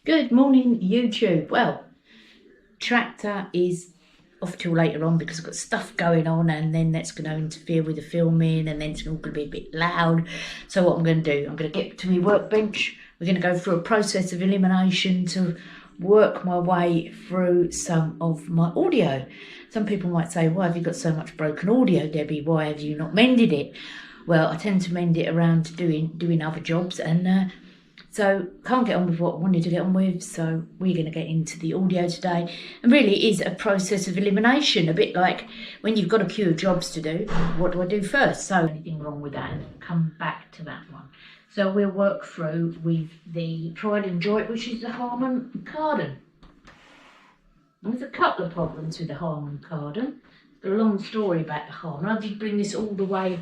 Good morning, YouTube. Well, tractor is off till later on because I've got stuff going on, and then that's going to interfere with the filming, and then it's all going to be a bit loud. So what I'm going to do, I'm going to get to my workbench. We're going to go through a process of elimination to work my way through some of my audio. Some people might say, why have you got so much broken audio, Debbie? Why have you not mended it? Well, I tend to mend it around doing other jobs, and so can't get on with what I wanted to get on with, so we're going to get into the audio today. And really it is a process of elimination, a bit like when you've got a queue of jobs to do, what do I do first? So anything wrong with that, and come back to that one. So we'll work through with the Pride and Joy, which is the Harman Kardon. There's a couple of problems with the Harman Kardon. It's a long story about the Harman. I did bring this all the way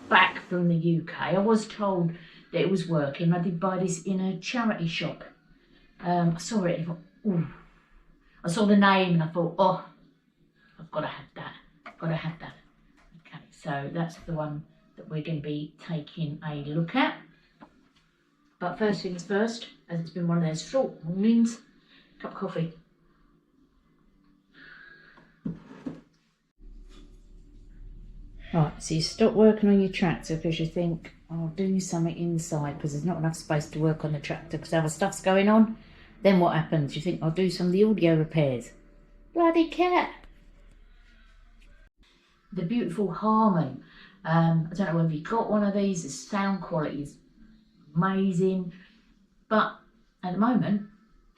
back from the UK. I was told that it was working. I did buy this in a charity shop. I saw it and I thought, ooh. I saw the name and I thought, oh, I've got to have that. I've got to have that. Okay, so that's the one that we're going to be taking a look at. But first things first, as it's been one of those short mornings, cup of coffee. Right, so you stop working on your tractor because you think, I'll do something inside because there's not enough space to work on the tractor because other stuff's going on. Then what happens? You think, I'll do some of the audio repairs. Bloody cat. The beautiful Harman. I don't know whether you've got one of these. The sound quality is amazing. But at the moment,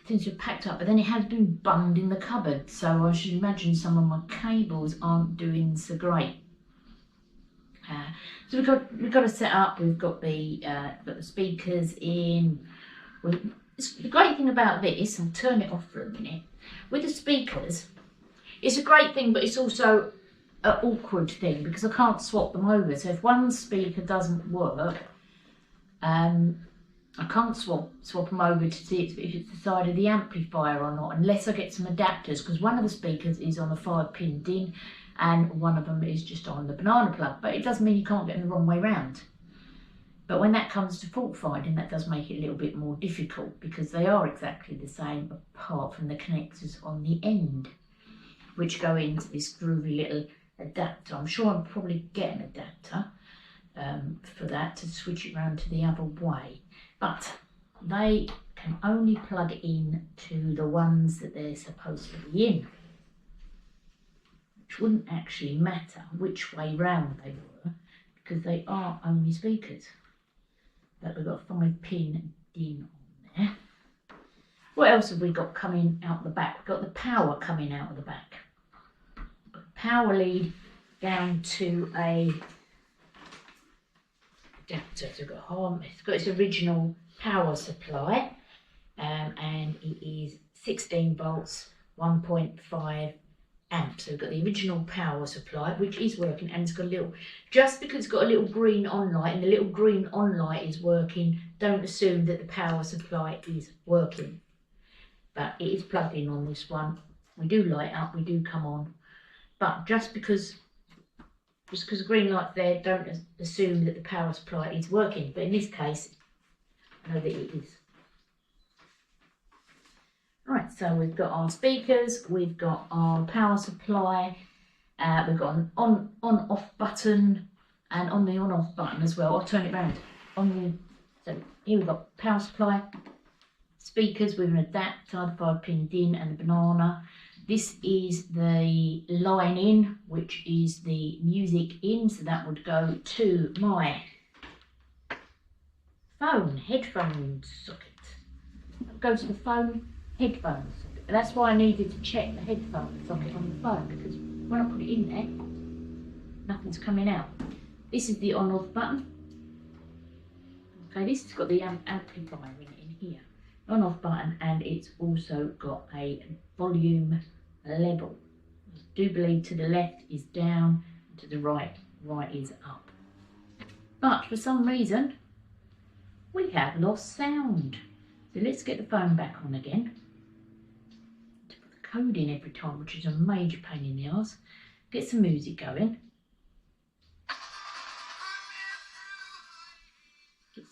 things are packed up. But then it has been bunged in the cupboard. So I should imagine some of my cables aren't doing so great. So we've got to set up. We've got the speakers in. The great thing about this, I'll turn it off for a minute. With the speakers, it's a great thing, but it's also an awkward thing because I can't swap them over. So if one speaker doesn't work, I can't swap them over to see if it's the side of the amplifier or not, unless I get some adapters, because one of the speakers is on a 5-pin DIN and one of them is just on the banana plug. But it doesn't mean you can't get them the wrong way round. But when that comes to fault finding, that does make it a little bit more difficult because they are exactly the same apart from the connectors on the end, which go into this groovy little adapter. I'm sure I'll probably get an adapter for that to switch it around to the other way. But they can only plug in to the ones that they're supposed to be in, which wouldn't actually matter which way round they were because they are only speakers. But we've got a 5-pin DIN on there. What else have we got coming out the back? We've got the power coming out of the back. Got the power lead down to a adapter. So we've got Harman. It's got its original power supply, and it is 16 volts, 1.5 amps. So we've got the original power supply, which is working, and it's got a little, just because it's got a little green on light and the little green on light is working, don't assume that the power supply is working. But it is plugged in on this one. We do light up, we do come on, but just because the green light's there, don't assume that the power supply is working. But in this case, I know that it is. Right, so we've got our speakers, we've got our power supply, we've got an on-off button, and on the on-off button as well, I'll turn it round. So here we've got power supply, speakers with an adapter, the 5-pin DIN and the banana. This is the line in, which is the music in, so that would go to my headphone socket. That would go to the phone headphones. That's why I needed to check the headphone socket on the phone, because when I put it in there, nothing's coming out. This is the on-off button. Okay, this has got the amplifier in here. On-off button, and it's also got a volume level. I do believe to the left is down, to the right is up. But for some reason, we have lost sound. So let's get the phone back on again. To put the code in every time, which is a major pain in the arse. Get some music going.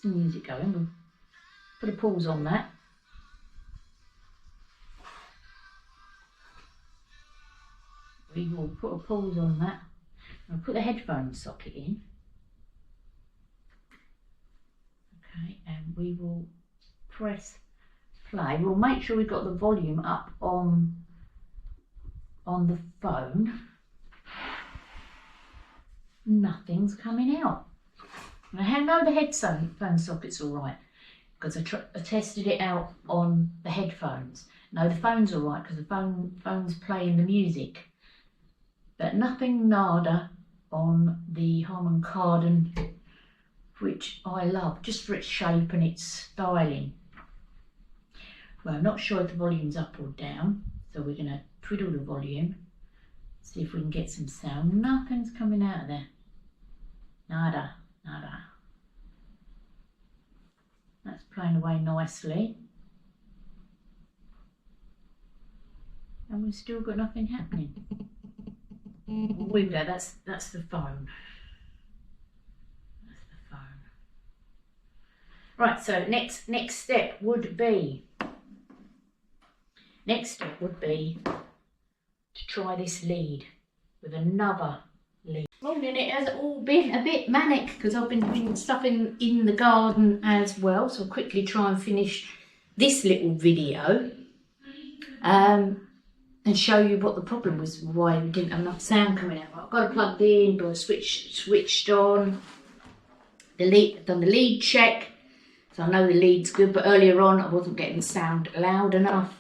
We'll put a pause on that. we will put a pause on that. I'll put the headphone socket in. Okay, and we will press play. We'll make sure we've got the volume up on the phone. Nothing's coming out. And I know the headphone socket's all right because I tested it out on the headphones. No, the phone's all right because the phone's playing the music. But nothing nada on the Harman Kardon, which I love, just for its shape and its styling. Well, I'm not sure if the volume's up or down, so we're going to twiddle the volume, see if we can get some sound. Nothing's coming out of there. Nada, nada. That's playing away nicely. And we've still got nothing happening. Here we go, that's the phone. That's the phone. Right, so next step would be to try this lead with another lead. Morning, it has all been a bit manic because I've been doing stuff in the garden as well, so I'll quickly try and finish this little video and show you what the problem was, why we didn't have enough sound coming out. I've got it plugged in, but I switched on the lead, done the lead check, so I know the lead's good, but earlier on I wasn't getting sound loud enough.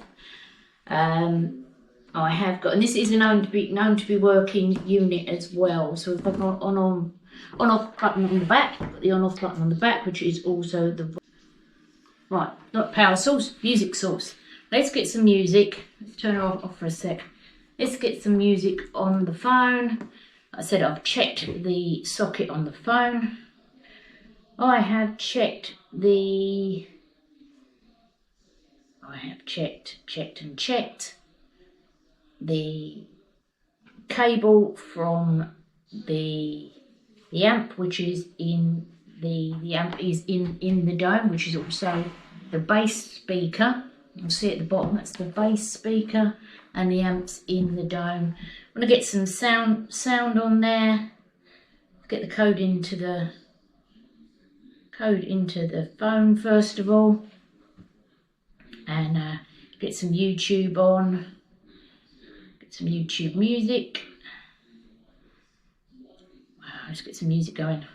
I have got, and this is known to be working unit as well. So if I've got on-off button on the back, got the on-off button on the back, which is also the right, not power source, music source. Let's get some music. Let's turn it off for a sec. Let's get some music on the phone. Like I said, I've checked the socket on the phone. I have checked the. I have checked the cable from the amp, which is in the amp is in the dome, which is also the bass speaker. You'll see at the bottom, that's the bass speaker, and the amp's in the dome. I'm going to get some sound on there. Get the code into the phone first of all, and get some YouTube on. Get some YouTube music. Wow, let's get some music going.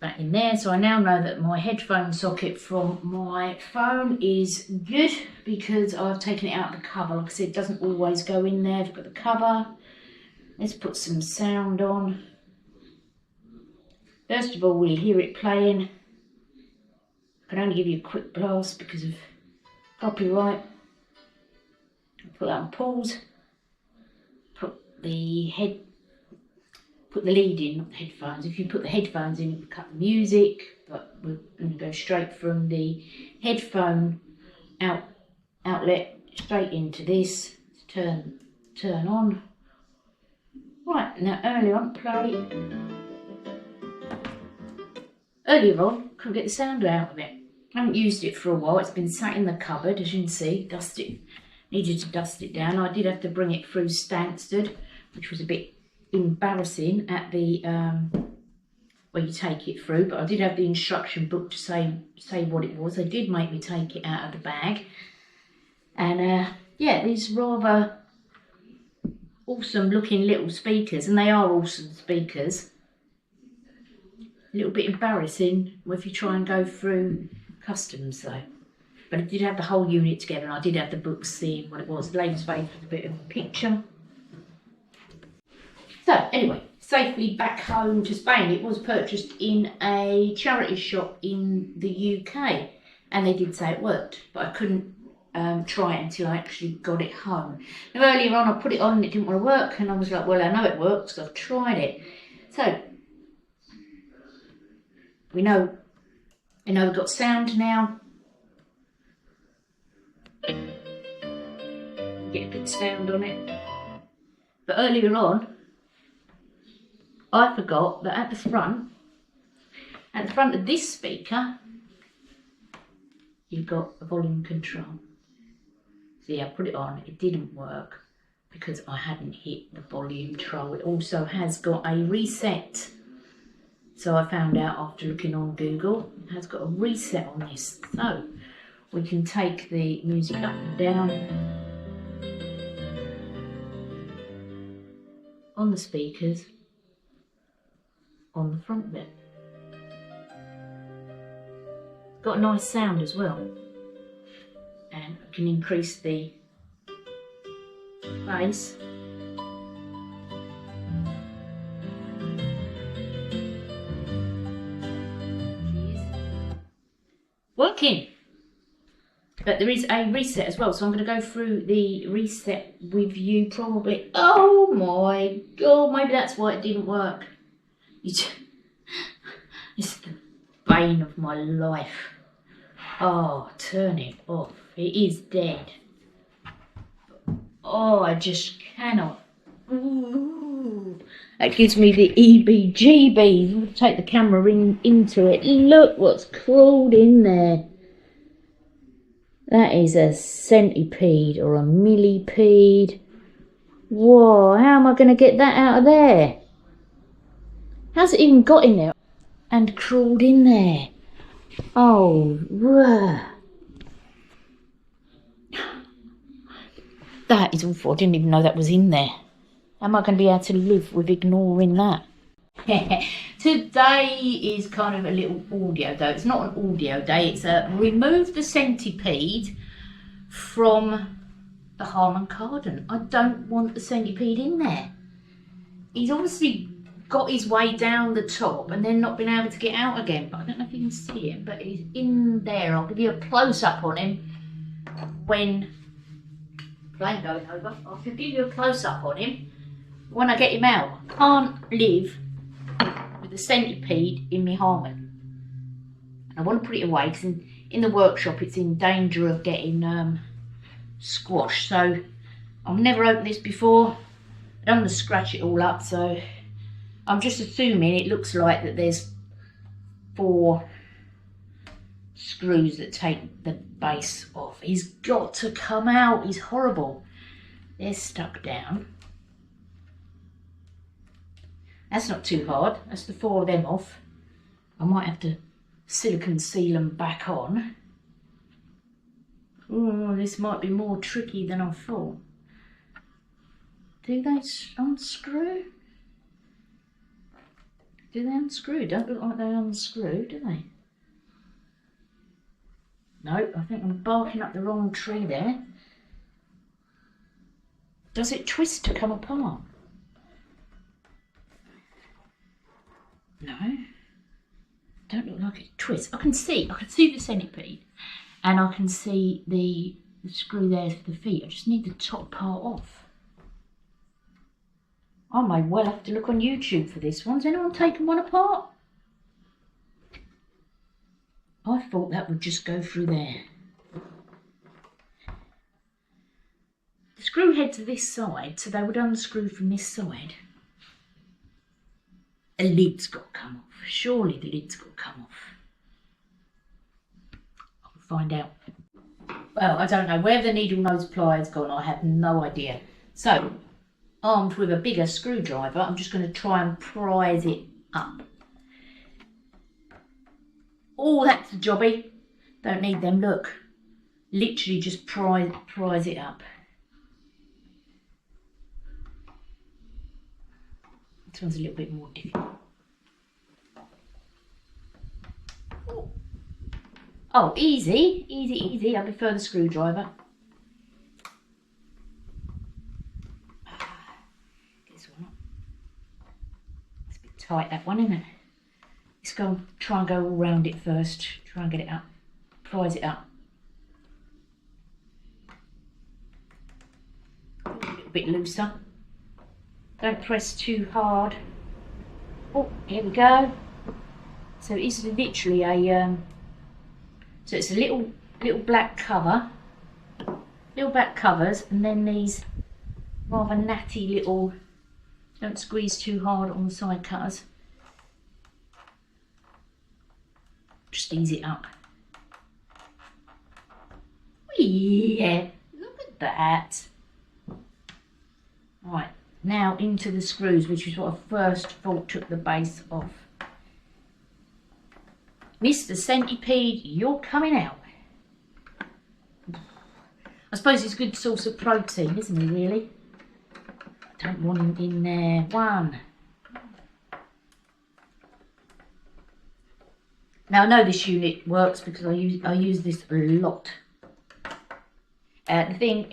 That in there, so I now know that my headphone socket from my phone is good because I've taken it out of the cover. Like I said, it doesn't always go in there. I've got the cover. Let's put some sound on. First of all, we'll hear it playing. I can only give you a quick blast because of copyright. I'll put that on pause. Put the lead in, not the headphones. If you put the headphones in, it would cut the music, but we're going to go straight from the headphone outlet straight into this. Turn on. Right, now earlier on, couldn't get the sound out of it. I haven't used it for a while. It's been sat in the cupboard, as you can see. Needed to dust it down. I did have to bring it through Stansted, which was a bit embarrassing at the where you take it through, but I did have the instruction book to say what it was. They did make me take it out of the bag, and yeah, these rather awesome looking little speakers, and they are awesome speakers. A little bit embarrassing if you try and go through customs though, but I did have the whole unit together, and I did have the book seeing what it was. The lady's face with a bit of a picture. So anyway, safely back home to Spain. It was purchased in a charity shop in the UK, and they did say it worked, but I couldn't try it until I actually got it home. Now earlier on I put it on and it didn't want to work, and I was like, well, I know it works because I've tried it. So we know we've got sound now. Get a good sound on it. But earlier on, I forgot that at the front of this speaker, you've got a volume control. See, I put it on, it didn't work because I hadn't hit the volume control. It also has got a reset. So I found out after looking on Google, it has got a reset on this. So we can take the music up and down on the speakers on the front bit. Got a nice sound as well. And I can increase the bass. Working! But there is a reset as well, so I'm going to go through the reset with you probably. Oh my god, maybe that's why it didn't work. It's the bane of my life. Oh, turn it off. It is dead. Oh, I just cannot. Ooh. That gives me the EBGBs. I'm going to take the camera into it. Look what's crawled in there. That is a centipede or a millipede. Whoa, how am I going to get that out of there? How's it even got in there? And crawled in there. Oh, whoa. That is awful. I didn't even know that was in there. How am I going to be able to live with ignoring that? Today is kind of a little audio day. It's not an audio day. It's a remove the centipede from the Harman Kardon. I don't want the centipede in there. He's obviously got his way down the top and then not been able to get out again. But I don't know if you can see him, but he's in there. I'll give you a close-up on him when... Plane going over. I'll give you a close-up on him when I get him out. I can't live with the centipede in my Harman. I want to put it away because in the workshop it's in danger of getting squashed. So I've never opened this before. I don't want to scratch it all up, so I'm just assuming it looks like that there's 4 screws that take the base off. He's got to come out. He's horrible. They're stuck down. That's not too hard. That's the 4 of them off. I might have to silicone seal them back on. Oh, this might be more tricky than I thought. Do they unscrew? Do they unscrew? Don't look like they unscrew, do they? No, I think I'm barking up the wrong tree there. Does it twist to come apart? No. Don't look like it twists. I can see the centipede. And I can see the screw there for the feet. I just need the top part off. I may well have to look on YouTube for this one. Has anyone taken one apart? I thought that would just go through there. The screw heads are this side, so they would unscrew from this side. The lid's got to come off. Surely the lid's got to come off. I'll find out. Well, I don't know. Where the needle nose pliers gone, I have no idea. So, armed with a bigger screwdriver, I'm just going to try and prise it up. Oh, that's a jobby. Don't need them, look. Literally just prise it up. This one's a little bit more difficult. Oh, easy, easy, easy. I prefer the screwdriver. Get this one up. It's a bit tight, that one, isn't it? Let's go try and go all round it first. Try and get it up. Prise it up. A little bit looser. Don't press too hard. Oh, here we go. So it's literally a so it's a little black cover, little black covers, and then these rather natty little. Don't squeeze too hard on the side cutters. Just ease it up. Yeah, look at that. Right, now into the screws, which is what I first thought took the base off. Mr. Centipede, you're coming out. I suppose it's a good source of protein, isn't he, really? I don't want him in there. One. Now, I know this unit works because I use this a lot. The thing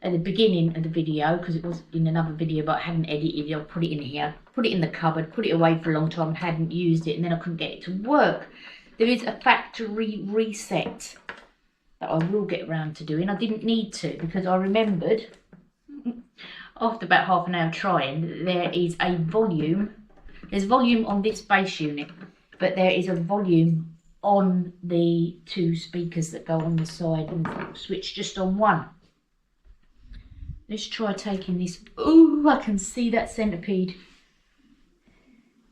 at the beginning of the video, because it was in another video but I hadn't edited it, I'll put it in here, put it in the cupboard, put it away for a long time and hadn't used it, and then I couldn't get it to work. There is a factory reset that I will get around to doing. I didn't need to because I remembered after about half an hour trying, there is a volume. There's volume on this bass unit, but there is a volume on the two speakers that go on the side, and switch just on one. Let's try taking this. Oh, I can see that centipede.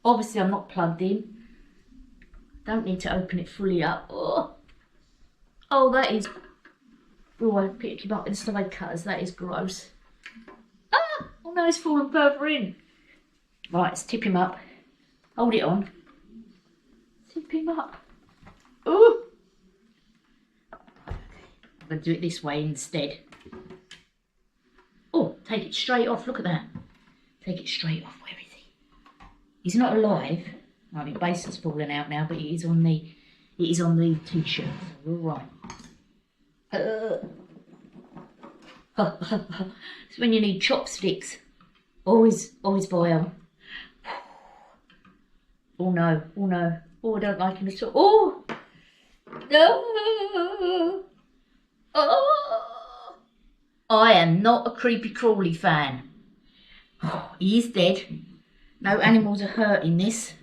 Obviously, I'm not plugged in. Don't need to open it fully up. Oh, that is. Oh, I picked him up with slide cutters. That is gross. Ah! Oh no, it's fallen further in. Right, let's tip him up. Hold it on. Tip him up. Oh! I'm going to do it this way instead. Oh, take it straight off. Look at that. Take it straight off. Where is he? He's not alive. I mean, base has fallen out now, but it is on the t-shirt. So we're all right. It's when you need chopsticks. Always buy them. Oh no! Oh no! Oh, I don't like him at all. Oh no! Oh! I am not a creepy crawly fan. Oh, he is dead. No animals are hurt in this.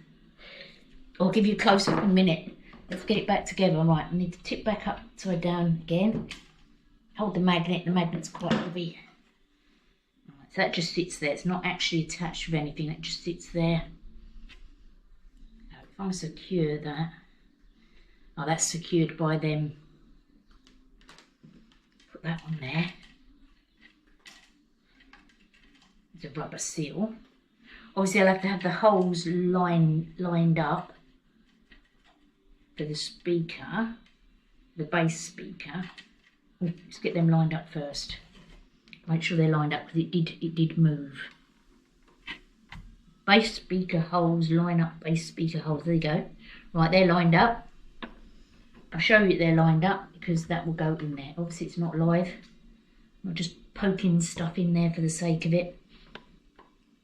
I'll give you a close up in a minute. Let's get it back together. Right, I need to tip back upside down again. Hold the magnet. The magnet's quite heavy. Right, so that just sits there. It's not actually attached with anything. It just sits there. Now, if I secure that. Oh, that's secured by them. Put that on there. There's a rubber seal. Obviously, I'll have to have the holes lined up for the speaker, the bass speaker. Let's get them lined up first. Make sure they're lined up because it did move. Bass speaker holes, line up bass speaker holes. There you go. Right, they're lined up. I'll show you they're lined up because that will go in there. Obviously, it's not live. I'm not just poking stuff in there for the sake of it.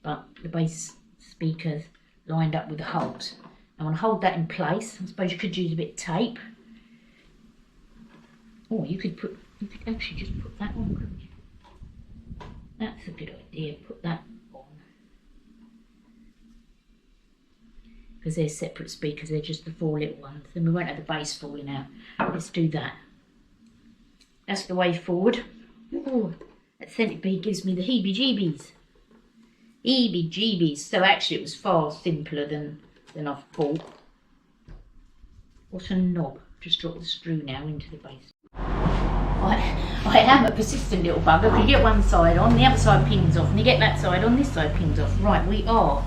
But the bass speakers lined up with the holes. I want to hold that in place. I suppose you could use a bit of tape. Or you could actually just put that on, couldn't you? That's a good idea. Put that on. Because they're separate speakers, they're just the four little ones. Then we won't have the bass falling out. Let's do that. That's the way forward. Ooh, that centipede gives me the heebie-jeebies. Heebie-jeebies. So actually it was far simpler than I thought. What a knob. Just drop the screw now into the base. I am a persistent little bugger. If you get one side on, the other side pins off, and you get that side on, this side pins off. Right, we are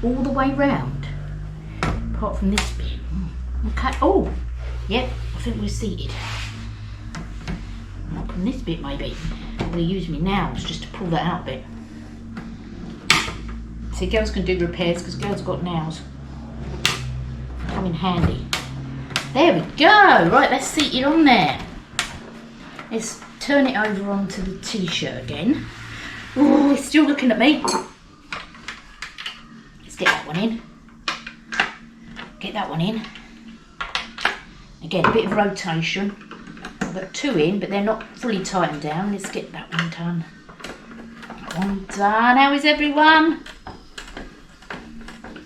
all the way round, apart from this bit. Okay. Oh, yep. I think we're seated. Not from this bit, maybe. I'm going to use my nails just to pull that out a bit. See, girls can do repairs because girls got nails. Come in handy. There we go. Right, let's seat it on there. Let's turn it over onto the t-shirt again. Oh, it's still looking at me. Let's get that one in. Get that one in. Again, a bit of rotation. I've got two in, but they're not fully tightened down. Let's get that one done. That one done. How is everyone?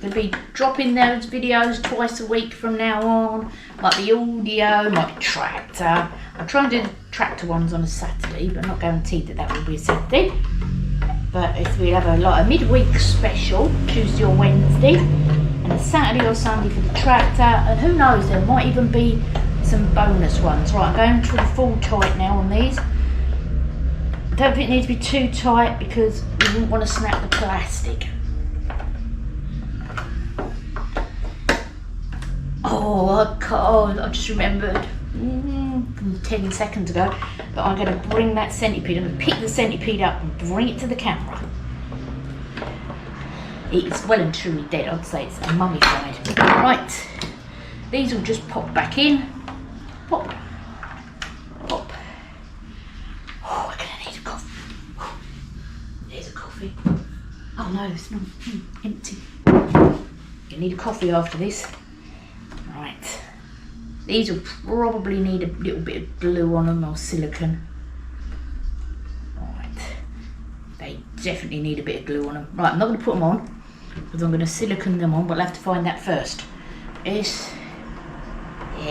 Going to be dropping those videos twice a week from now on. Might be audio, might be tractor. I'll try and do the tractor ones on a Saturday, but I'm not guaranteed that that will be a Saturday. But if we have a midweek special, Tuesday or Wednesday, and a Saturday or Sunday for the tractor, and who knows, there might even be some bonus ones. Right, I'm going to the full tight now on these. I don't think it needs to be too tight because you wouldn't want to snap the plastic. I just remembered 10 seconds ago that I'm going to bring that centipede. I'm going to pick the centipede up and bring it to the camera. It's well and truly dead. I'd say it's mummified. Right, these will just pop back in. Pop, pop. Oh, I'm going to need a coffee. There's a coffee. Oh no, it's not empty. You need a coffee after this. Right, these will probably need a little bit of glue on them or silicone. Right, they definitely need a bit of glue on them. Right, I'm not going to put them on because I'm going to silicone them on, but I'll have to find that first. There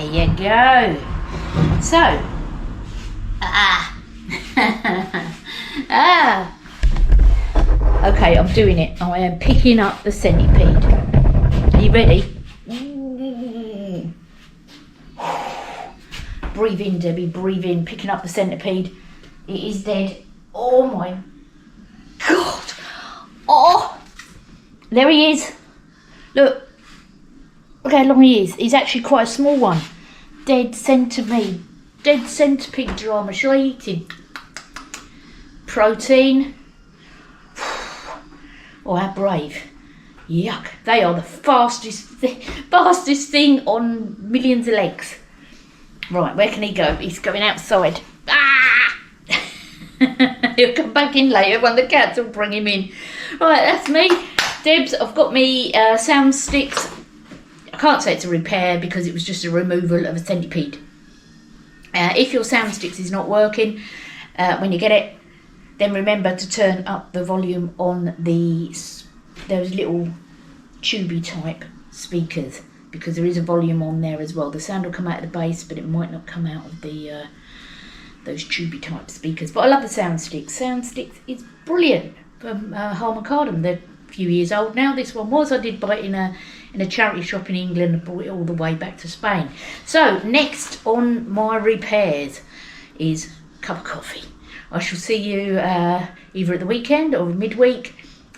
you go. So, okay, I'm doing it. I am picking up the centipede. Are you ready? Breathe in, Debbie, breathe in. Picking up the centipede. It is dead. Oh my God. Oh, there he is. Look how long he is. He's actually quite a small one. Dead centipede drama. Shall I eat him? Protein. Oh, how brave. Yuck. They are the fastest thing on millions of legs. Right, where can he go? He's going outside. Ah! He'll come back in later when the cats will bring him in. Right, that's me. Debs, I've got me sound sticks. I can't say it's a repair because it was just a removal of a centipede. If your sound sticks is not working when you get it, then remember to turn up the volume on those little tubey type speakers, because there is a volume on there as well. The sound will come out of the bass, but it might not come out of the those tubey type speakers. But I love the sound sticks. Sound sticks is brilliant from Harman Kardon. They're a few years old now. This one was. I did buy it in a charity shop in England and brought it all the way back to Spain. So next on my repairs is a cup of coffee. I shall see you either at the weekend or midweek.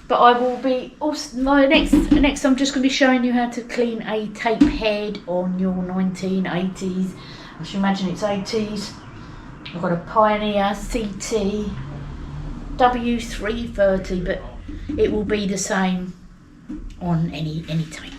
But I will be also next. I'm just going to be showing you how to clean a tape head on your 1980s. I should imagine it's 80s. I've got a Pioneer CT W330, but it will be the same on any tape.